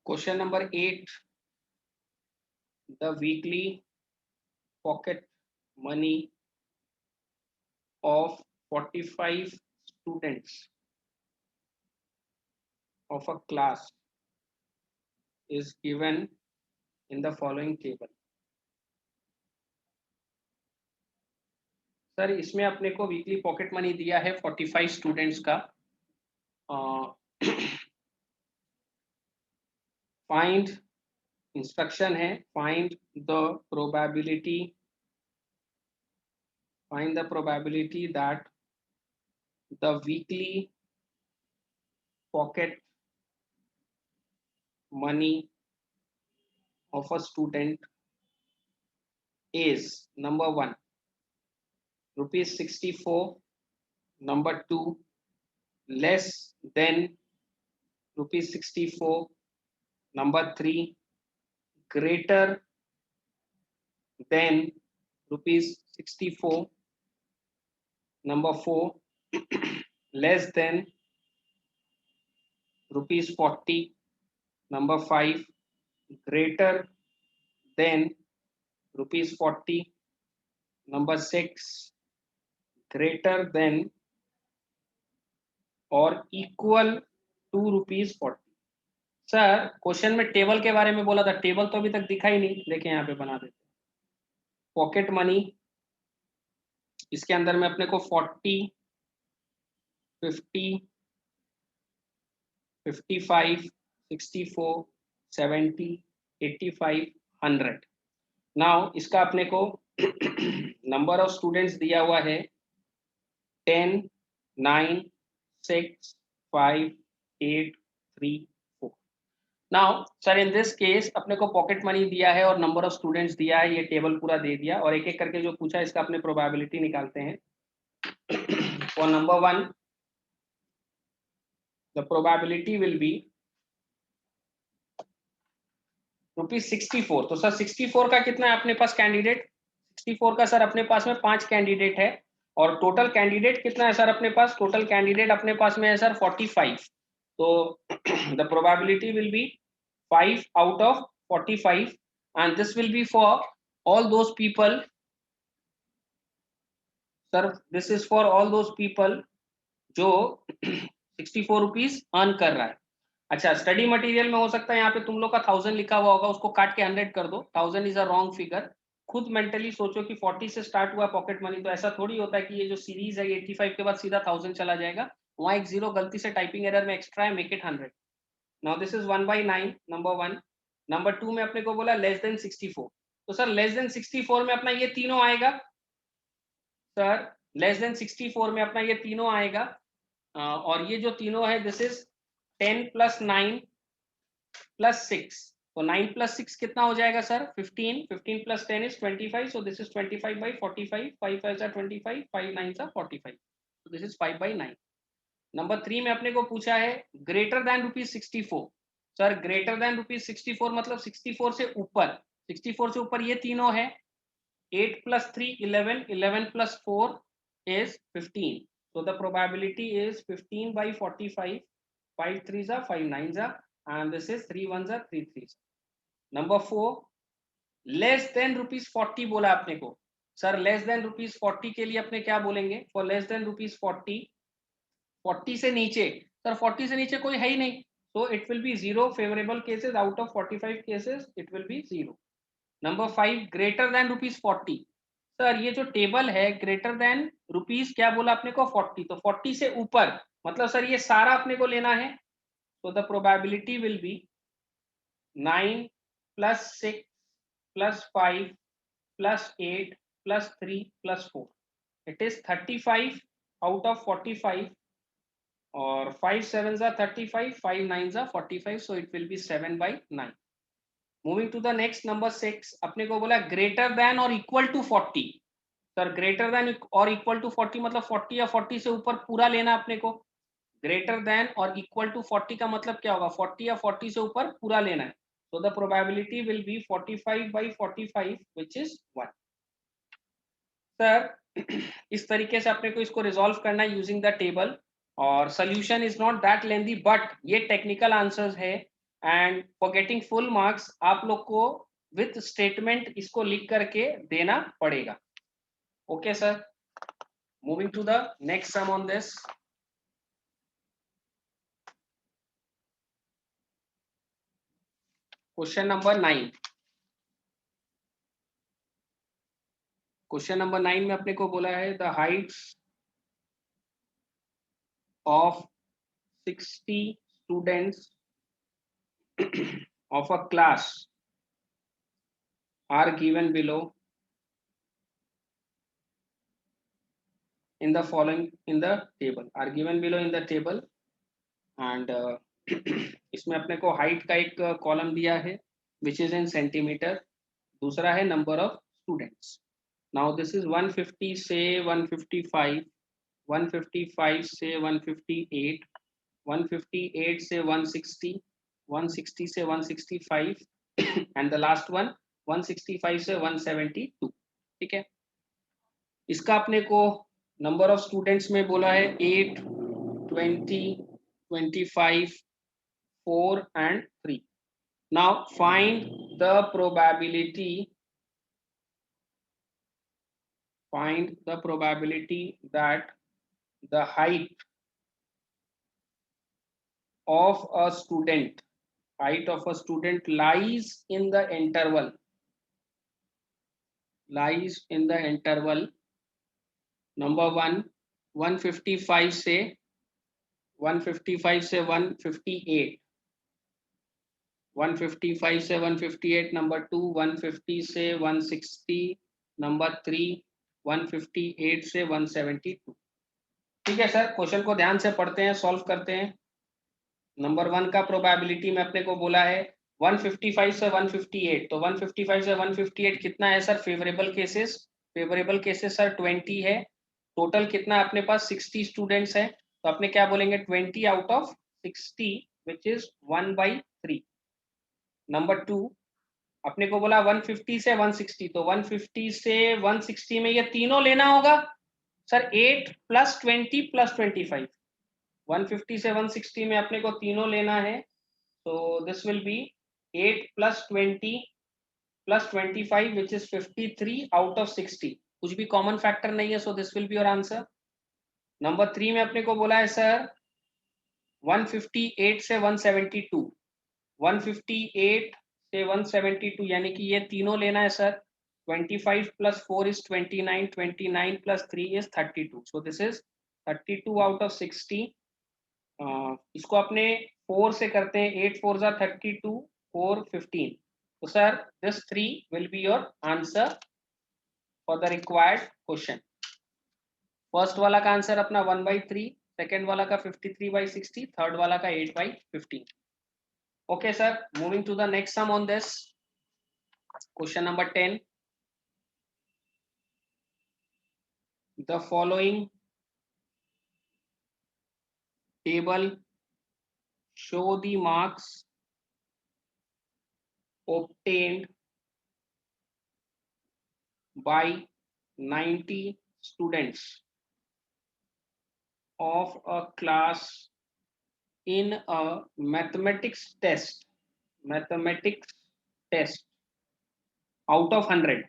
Question number 8. The weekly pocket money of 45 students of a class is given in the following table. Sir इसमें अपने को weekly pocket money दिया है 45 students का. Find instruction है find the probability that the weekly pocket money of a student is number 1 rupees 64, number 2 less than rupees 64, number 3 greater than rupees 64, number 4 less than rupees 40, number 5 greater than rupees 40, number 6 greater than और equal to rupees 40. Sir question में table के बारे में बोला था, table तो अभी तक दिखा ही नहीं. देखिए यहाँ पे बना देते. पॉकेट मनी इसके अंदर में अपने को 40, 50, 55, 64, 70, 85, 100. नाउ इसका अपने को नंबर ऑफ स्टूडेंट्स दिया हुआ है 10, 9, 6, 5, 8, 3, 4. Now sir in this case अपने को पॉकेट मनी दिया है और नंबर ऑफ स्टूडेंट्स दिया है, ये टेबल पूरा दे दिया और एक एक करके जो पूछा इसका अपने प्रोबेबिलिटी निकालते हैं. For number 1 the probability will B ₹64. तो सर 64 का कितना है अपने पास कैंडिडेट? 64 का सर अपने पास में 5 कैंडिडेट है और टोटल कैंडिडेट कितना है सर अपने पास? टोटल कैंडिडेट अपने पास में है सर 45. तो the probability will B 5 out of 45 and this will be for all those people. Sir this is for all those people जो 64 रुपीज अर्न कर रहा है. अच्छा स्टडी मटेरियल में हो सकता है यहाँ पे तुम लोग का 1000 लिखा हुआ होगा, उसको काट के 100 कर दो. 1000 इज अ रॉन्ग फिगर. खुद मेंटली सोचो कि 40 से स्टार्ट हुआ पॉकेट मनी, तो ऐसा थोड़ी होता है कि ये जो सीरीज है 85 के बाद सीधा 1000 चला जाएगा. वहाँ एक जीरो गलती से टाइपिंग एरर में एक्स्ट्रा है, make it 100. Now this is 1/9 number 1. Number 2 में अपने को बोला लेस देन 64. तो सर लेस देन 64 में अपना ये तीनों आएगा. सर लेस देन 64 में अपना ये तीनों आएगा और ये जो तीनों है दिस इज 10 + 9 + 6. तो 9 + 6 कितना हो जाएगा sir? 15. 15 + 10 is 25. So this is 25/45. 5 5 are 25. 5 9 are 45. So this is 5/9. Number 3 में अपने को पूछा है greater than ₹64. Sir greater then ₹64 मतलब 64 से ऊपर. 64 से ऊपर ये तीनों है. 8 + 3 11. 11 + 4 is 15. So the probability is 15/45. 5 3s are 5 9s are and this is 3 1s are 3 3s. Number 4 less than ₹40 बोला आपने को. सर लेस देन ₹40 के लिए अपने क्या बोलेंगे? फॉर लेस देन ₹40, 40 से नीचे. सर 40 से नीचे कोई है ही नहीं, so it will be 0 favorable cases. Out of 45 cases it will be 0. Number 5 greater than ₹40. Sir ये जो टेबल है ग्रेटर देन रुपीज क्या बोला आपने को? 40. तो 40 से ऊपर मतलब सर ये सारा अपने को लेना है. तो the probability will B 9 + 6 + 5 + 8 + 3 + 4. It is 35 out of 45 और 5 7s are 35, 5 9s are 45. So it will be 7/9. Moving to the next number 6. अपने को बोला ग्रेटर देन और equal to 40. Sir greater than और इक्वल टू 40 मतलब 40 या 40 से ऊपर पूरा लेना अपने को. ग्रेटर देन और इक्वल टू 40 का मतलब क्या होगा? 40 या 40 से ऊपर पूरा लेना है. तो the probability will B 45/45 which is 1. Sir इस तरीके से अपने को इसको रिजॉल्व करना है यूजिंग द टेबल और solution is not that lengthy but ये टेक्निकल आंसर्स है and for getting full marks आप लोग को विथ स्टेटमेंट इसको लिख करके देना पड़ेगा. Okay sir, moving to the next sum on this. Question number 9. Question number 9 में अपने को बोला है the heights of 60 students of a class are given below in the following in the table are given below in the table and इसमें अपने को height का एक कॉलम दिया है which is in centimeter, दूसरा है number of students. Now this is 150 say 155, 155 say 158, 158 say 160, 160 say 165 and the last one 165 से 172. ठीक है, इसका अपने को नंबर ऑफ स्टूडेंट्स में बोला है 8, 20, 25, 4 and 3. Now find the probability that the height of a student lies in the interval number 1 155 से 158, 155 से 158 नंबर 2, 150 से 160 नंबर 3, 158 से 172. ठीक है सर, क्वेश्चन को ध्यान से पढ़ते हैं, सॉल्व करते हैं. नंबर 1 का प्रोबेबिलिटी में अपने को बोला है 155 से 158, तो 155 से 158 कितना है सर? फेवरेबल केसेस सर 20 है. टोटल कितना अपने पास 60 स्टूडेंट्स हैं, तो अपने क्या बोलेंगे 20 out of 60 which is 1/3. Number 2 अपने को बोला 150 से 160, तो 150 से 160 में ये तीनों लेना होगा सर. 8 + 20 + 25, 150 से 160 में अपने को तीनों लेना है, तो this will B 8 + 20 + 25 which is 53 out of 60. कुछ भी कॉमन फैक्टर नहीं है, so this will be your answer. Number 3 में अपने को बोला है सर 158 से 172, 158 से 172 यानी कि ये तीनों लेना है sir. 25 + 4 is 29, 29 + 3 is 32, so this is 32 out of 60. इसको अपने 4 से करते हैं, 8 4 जा 32, 4 15, तो sir this 3 will be your answer for the required question. First वाला का आंसर अपना 1/3, सेकेंड वाला का 53/60, थर्ड वाला का 8/15. Okay sir, moving to the next sum on this. Question number 10. The following table show the marks obtained by 90 students of a class in a mathematics test out of 100.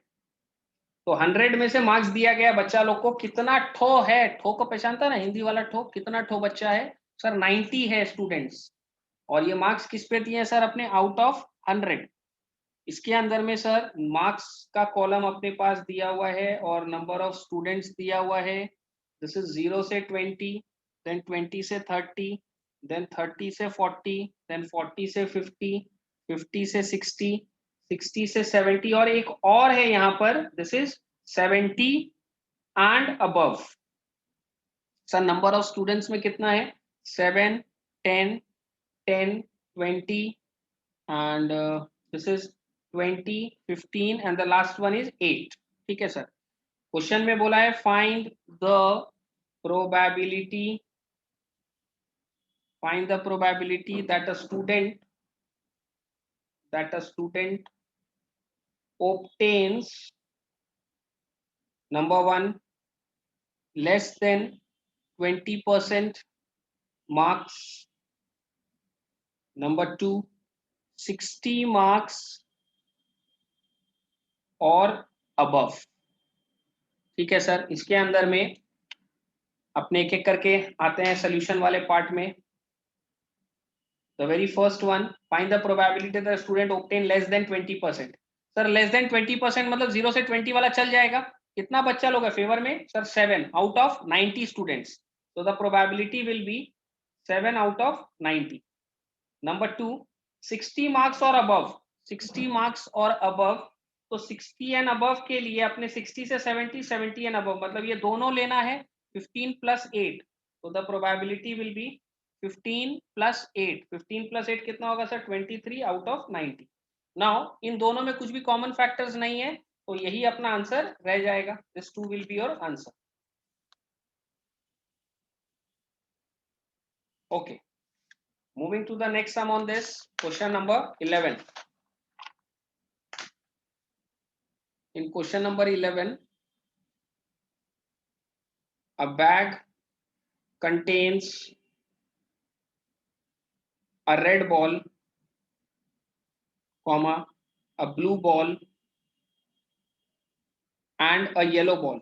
तो 100 में से marks दिया गया बच्चा लोग को कितना ठो है. ठो को पहचानता ना, हिंदी वाला ठो. कितना ठो बच्चा है सर? 90 है स्टूडेंट्स, और ये मार्क्स किस पे दिए हैं सर? अपने आउट ऑफ 100. इसके अंदर में सर मार्क्स का कॉलम अपने पास दिया हुआ है और नंबर ऑफ स्टूडेंट्स दिया हुआ है. दिस इज 0 से 20, देन 20 से 30, देन 30 से 40, देन 40 से 50, 50 से 60, 60 से 70, और एक और है यहाँ पर, this is 70 and above. Sir number of students में कितना है? 7, 10, 10, 20 and this is 20, 15 and the last one is 8. ठीक है सर. क्वेश्चन में बोला है find the probability that a student obtains number 1 less than 20% marks, number 2 60 marks और above. ठीक है सर, इसके अंदर में अपने एक एक करके आते हैं सोल्यूशन वाले पार्ट में। The very first one, find the probability the student obtain less than 20%। Sir less than 20% मतलब 0 से 20 वाला चल जाएगा। कितना बच्चा लोग है फेवर में सर? 7 out of 90 students. तो the probability will be 7 out of 90। Number 2, 60 marks और अबव। 60 मार्क्स और अबव, तो 60 एंड अबव के लिए अपने 60 से 70, 70 एंड अबव, मतलब ये दोनों लेना है। 15 प्लस 8, तो the probability will B 15 plus 8। 15 plus 8 कितना होगा sir? 23 out of 90। Now in दोनों में कुछ भी कॉमन फैक्टर्स नहीं है, तो यही अपना आंसर रह जाएगा। This two will be your answer. Okay, moving to the next sum on this, question number 11. In question number 11, a bag contains a red ball, comma, a blue ball and a yellow ball.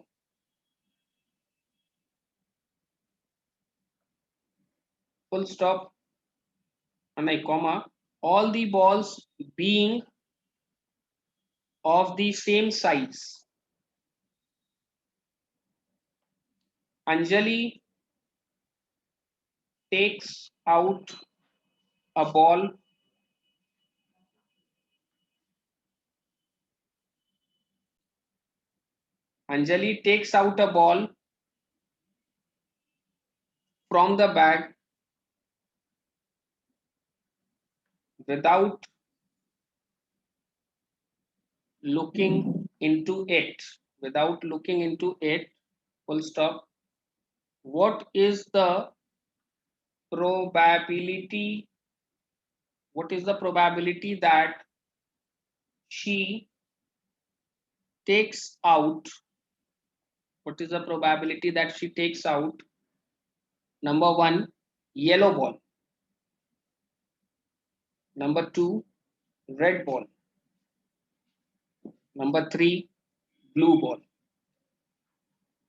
Full stop, and a comma, all the balls being of the same size. Anjali takes out a ball Anjali takes out a ball from the bag without looking into it. Without looking into it, full stop. What is the probability? What is the probability that she takes out? What is the probability that she takes out? Number 1, yellow ball. Number 2, red ball. Number 3, blue ball.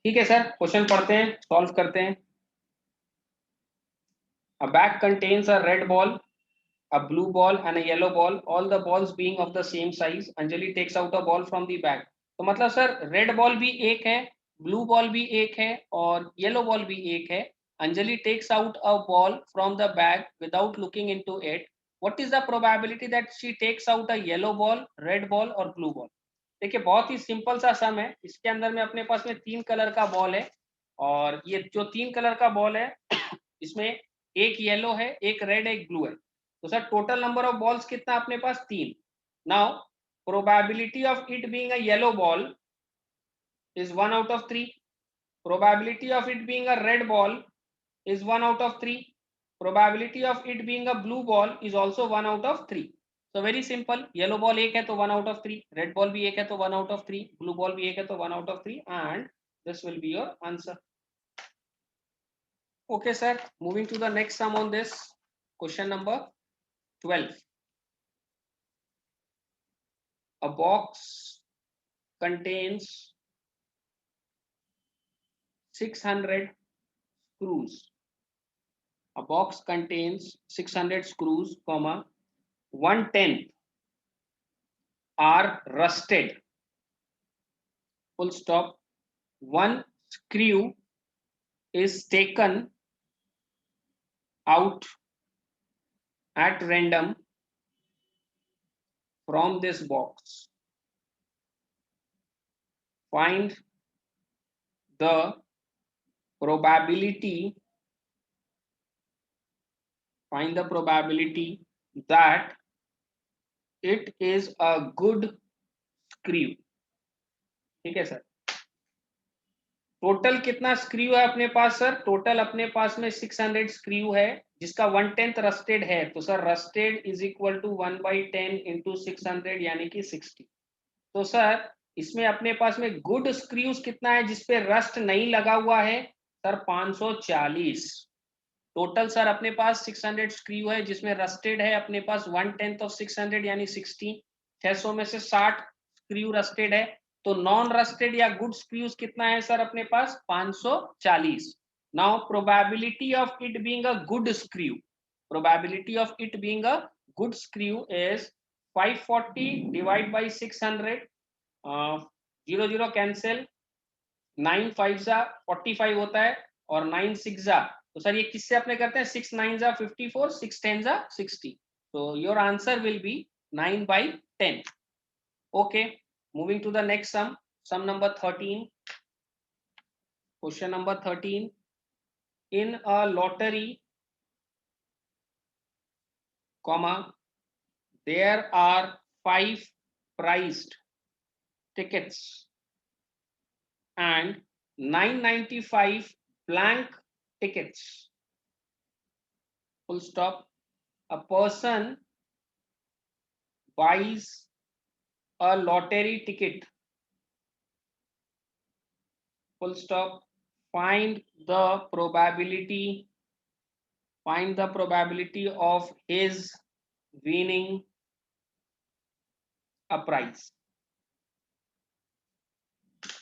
ठीक है sir, question पढ़ते हैं, solve करते हैं। A bag contains a red ball, a blue ball and a yellow ball, all the balls being of the same size. Anjali takes out a ball from the bag. तो मतलब sir red ball भी एक है, blue ball भी एक है और yellow ball भी एक है। Anjali takes out a ball from the bag without looking into it. What is the probability that she takes out a yellow ball, red ball और ब्लू बॉल? देखिए बहुत ही सिंपल सा सम है। इसके अंदर में अपने पास में 3 कलर का बॉल है और ये जो 3 कलर का बॉल है इसमें एक येलो है, एक रेड, एक ब्लू है। तो sir total number of balls कितना अपने पास? 3। Now probability of it being a yellow ball is 1 out of 3. Probability of it being a red ball is 1 out of 3. Probability of it being a blue ball is also 1 out of 3. So very simple, yellow ball एक है तो 1 out of 3, red ball भी एक है तो 1 out of 3, blue ball भी एक है तो 1 out of 3 and this will be your answer. Okay sir, moving to the next sum on this, question number 12. A box contains 600 screws. A box contains 600 screws, comma, 1/10 are rusted. Full stop. One screw is taken out at random from this box. Find the probability. Find the probability that it is a good screw. ठीक है sir. Total कितना screw है अपने पास sir? Total अपने पास में 600 screw है जिसका 1/10 rusted है। तो sir rusted is equal to 1/10 into 600 यानी कि 60। तो सर इसमें अपने पास में गुड स्क्रूज कितना है जिसपे रस्ट नहीं लगा हुआ है? सर 540। टोटल सर अपने पास 600 स्क्रू है, जिसमें रस्टेड है अपने पास 1/10 ऑफ 600 यानी 60। 600 में से 60 स्क्रू रस्टेड है, तो नॉन रस्टेड या गुड स्क्रूज कितना है सर अपने पास 540। Now probability of it being a good screw, probability of it being a good screw is 540 divide by 600, 0 0 cancel, 9 5 जा 45 होता है और 9 6 जा, तो सर ये किससे अपने करते हैं 6 9 जा 54, 6 10 जा 60, तो your answer will be 9/10। Okay, moving to the next sum number 13। Question number 13, in a lottery comma there are 5 priced tickets and 995 blank tickets, full stop. A person buys a lottery ticket, full stop. Find the probability of his winning a prize.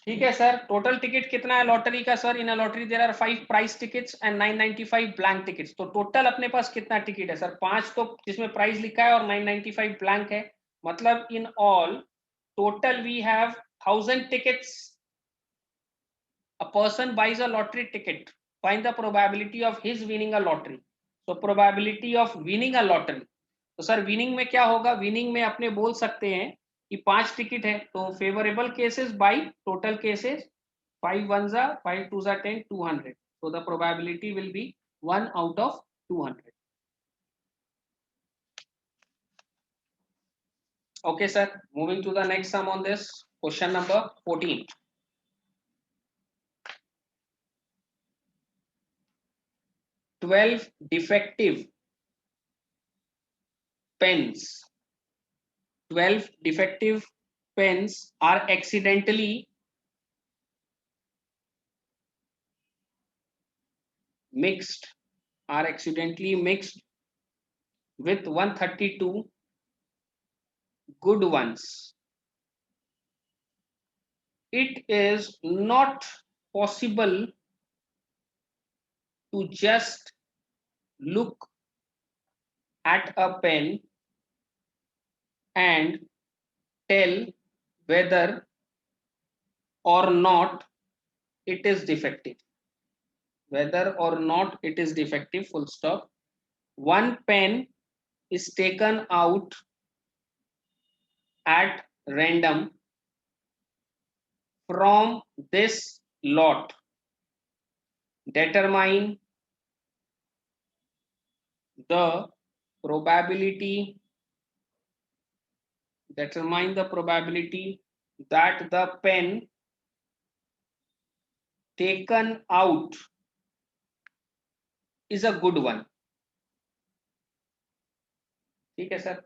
ठीक है sir, total ticket कितना है lottery का sir? In a lottery there are 5 prize tickets and 995 blank tickets, तो total अपने पास कितना ticket है सर? 5 तो जिसमें प्राइस लिखा है और 995 ब्लैंक है, मतलब in all total we have 1000 tickets. A person buys a lottery ticket, find the probability of his winning a lottery. So probability of winning a lottery, तो सर विनिंग में क्या होगा? विनिंग में अपने बोल सकते हैं कि 5 टिकट है, तो favourable cases by total cases, 5 1 जा 5 2 जा 10, 200, so the probability will be 1 out of 200. Okay sir, moving to the next sum on this, question number 14. 12 defective pens, 12 defective pens are accidentally mixed with 132 good ones. It is not possible to just look at a pen and tell whether or not it is defective. Whether or not it is defective, full stop. One pen is taken out at random from this lot. Determine the probability that the pen taken out is a good one. ठीक है sir,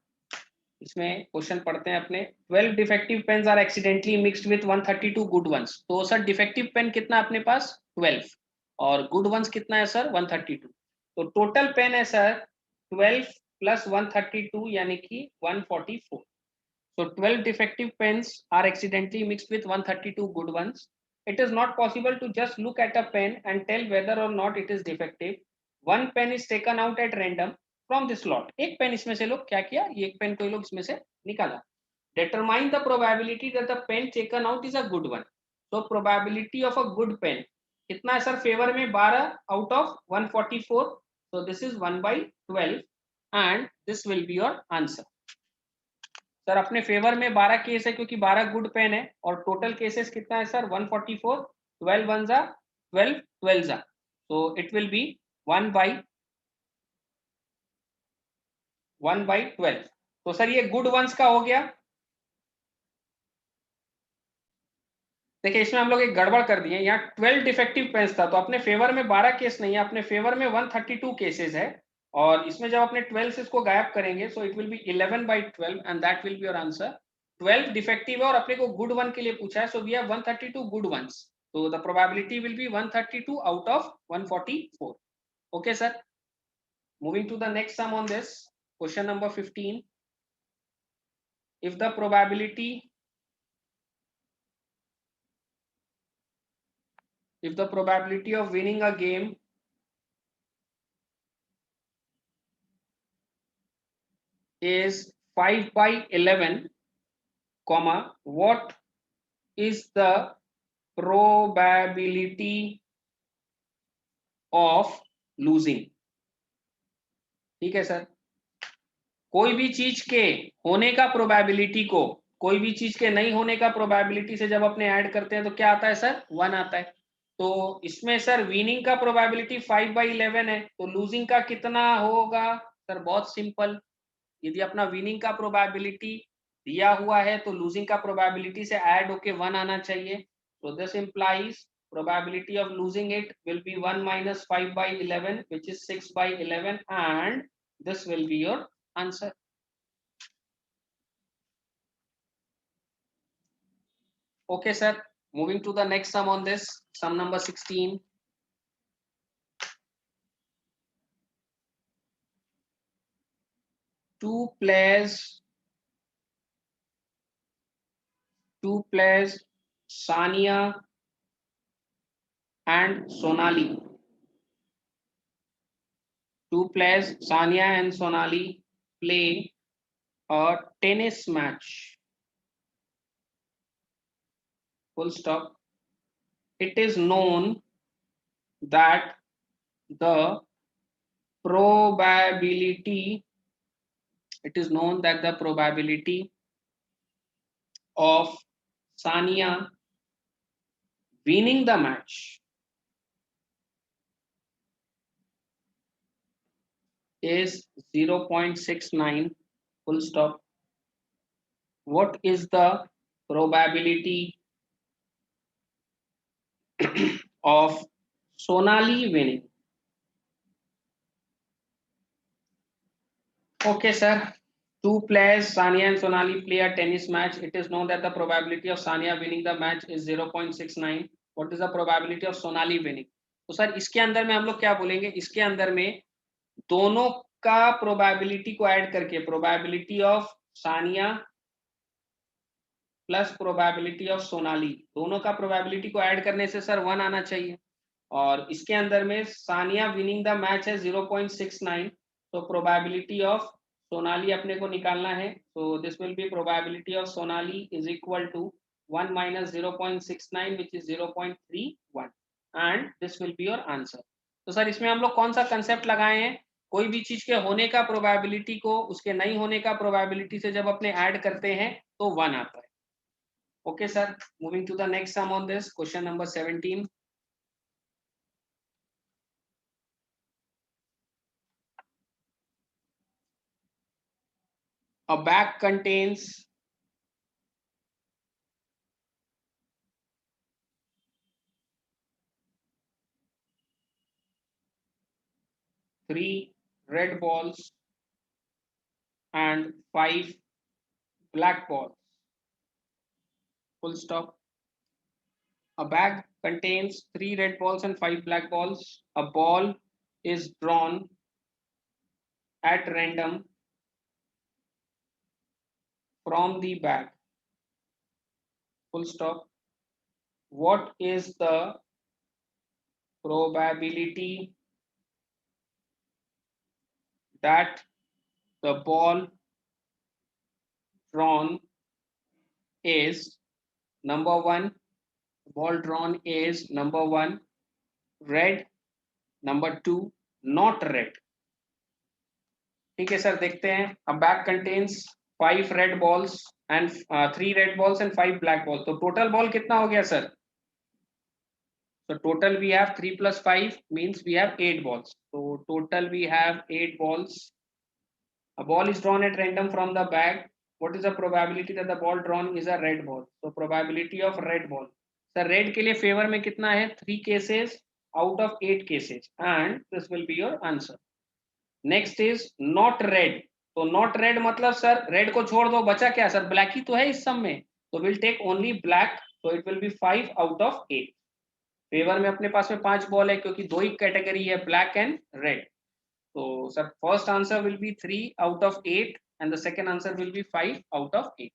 इसमें question पढ़ते हैं अपने। 12 defective pens are accidentally mixed with 132 good ones, तो sir defective pen कितना अपने पास 12 और गुड वंस कितना है सर 132, तो टोटल पेन है सर 12 प्लस 132 यानी कि 144. So 12 defective pens are accidentally mixed with 132 good ones. It is not possible to just look at a pen and tell whether or not it is defective. One pen is taken out at random from this lot. एक pen इसमें से लोग क्या किया, ये एक pen कोई लोग इसमें से निकाला. Determine the probability that the pen taken out is a good one. So probability of a good pen कितना है सर फेवर में 12 out of 144. So this is 1/12 and this will be your answer. Sir अपने favour में 12 case है क्योंकि 12 good pain है और total cases कितना है सर 144, 12 1 जा 12, 12 जा, तो इट विल बी 1/12. तो सर ये गुड वंस का हो गया। देखिए इसमें हम लोग एक गड़बड़ कर दिए, यहाँ 12 डिफेक्टिव पेन्स था तो अपने फेवर में 12 केस नहीं है, अपने फेवर में 132 केसेस है और इसमें जब अपने 12 से इसको गायब करेंगे so it will be 11/12 and that will be your answer. 12 defective है और अपने को गुड वन के लिए पूछा है, so we have 132 good ones, तो the probability will be 132 out of 144. Okay sir, moving to the next sum on this, question number 15. If the probability of winning a game is 5 by 11, comma, what is the probability of losing? ठीक है sir, कोई भी चीज के होने का probability को कोई भी चीज के नहीं होने का प्रोबेबिलिटी से जब अपने ऐड करते हैं तो क्या आता है सर? 1 आता है। तो इसमें सर विनिंग का प्रोबेबिलिटी 5 by 11 है, तो लूजिंग का कितना होगा सर? बहुत सिंपल, यदि अपना विनिंग का प्रोबेबिलिटी दिया हुआ है तो लूजिंग का प्रोबेबिलिटी से ऐड होके 1 आना चाहिए। तो this implies probability of losing it will be 1 minus 5 by 11, which is 6 by 11, and this will be your answer. Okay sir, moving to the next sum on this, sum number 16. Two players Sania and Sonali. Two players Sania and Sonali play a tennis match. Full stop. It is known that the probability of Sania winning the match is 0.69, full stop. What is the probability of Sonali winning? Okay sir, two players Sania and Sonali play a tennis match. It is known that the probability of Sania winning the match is 0.69. What is the probability of Sonali winning? तो sir इसके अंदर में हम लोग क्या बोलेंगे, इसके अंदर में दोनों का प्रोबेबिलिटी को ऐड करके probability of Sania plus probability of Sonali, दोनों का प्रोबेबिलिटी को ऐड करने से सर 1 आना चाहिए। और इसके अंदर में सानिया विनिंग द मैच है 0.69, तो प्रोबेबिलिटी ऑफ सोनाली अपने को निकालना है। तो this will be probability of Sonali is equal to 1 minus 0.69 which is 0.31 and this will be your answer. तो सर इसमें हम लोग कौन सा कंसेप्ट लगाए हैं, कोई भी चीज के होने का प्रोबेबिलिटी को उसके नहीं होने का प्रोबेबिलिटी से जब अपने ऐड करते हैं तो 1 आता है। Okay sir, moving to the next sum on this, question number 17. A bag contains 3 red balls and 5 black balls. Full stop. A bag contains 3 red balls and 5 black balls. A ball is drawn at random from the bag. Full stop. What is the probability that the ball drawn is number 1, ball drawn is number 1 red, number 2 not red? ठीक है sir, देखते हैं। A bag contains 5 red balls and 3 red balls and 5 black balls. तो total ball कितना हो गया sir? So total we have 3 plus 5 means we have 8 balls. So total we have 8 balls. A ball is drawn at random from the bag. What is the probability that the ball drawn is a red ball? So probability of red ball. Sir red के लिए favour में कितना है? 3 cases out of 8 cases and this will be your answer. Next is not red. तो not red मतलब sir red को छोड़ दो, बचा क्या सर? ब्लैक ही तो है इस सम में, तो विल टेक ओनली ब्लैक, तो it will be 5 out of 8। Favour में अपने पास में 5 बॉल है क्योंकि 2 ही कैटेगरी है, black and red. So, sir, first answer will be 3 out of 8 and the second answer will be 5 out of 8.